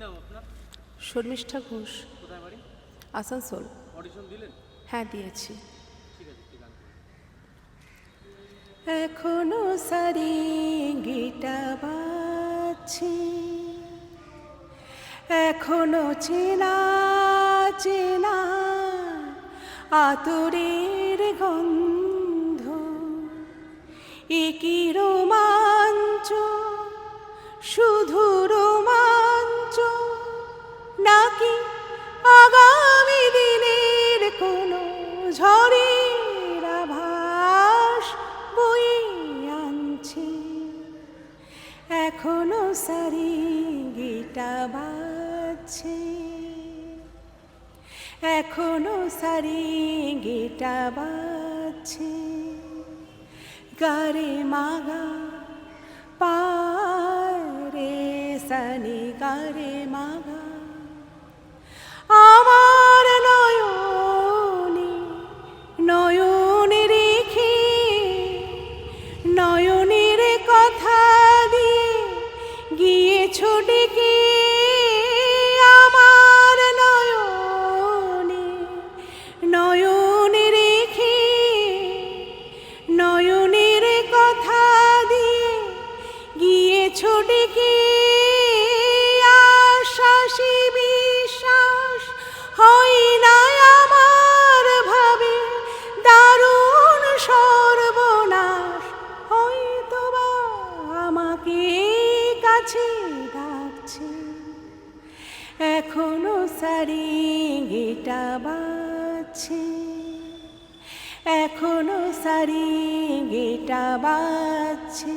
নাম আপনার? শর্মিষ্ঠা ঘোষ, কোথায় বাড়ি? আসানসোল। অডিশন দিলেন? হ্যাঁ, দিয়েছি। ঠিক আছে, কি গান? এখনো সারি গিটা বাজছে, এখনো চেনা চেনা আতরের গন্ধ, একই রোমাঞ্চ, শুধু রোমাঞ্চ, নাকি আগামী দিনের কোনো ঝড়ের আভাস বয়ে আনছে। এখনো সারি গিটা বাজছে, এখনো সারি গিটা বাজছে। গারে মাগা পারে সানি গারে মাগা, আমার নয়নে নয়নে রেখে, নয়নের কথা দিয়ে গিয়েছো ডেকে। আমার নয়নে নয়নে রেখে, নয়নের কথা দিয়ে গিয়েছো ডেকে। আশ্বাসী বিশ্বাস হয় না আমার ভাবে, দারুণ সর্বনাশ হয়তো বা আমাকে কাছে ডাকছে। এখনো সারি গিটা বাজছে, এখনো সারি গিটা বাজছে।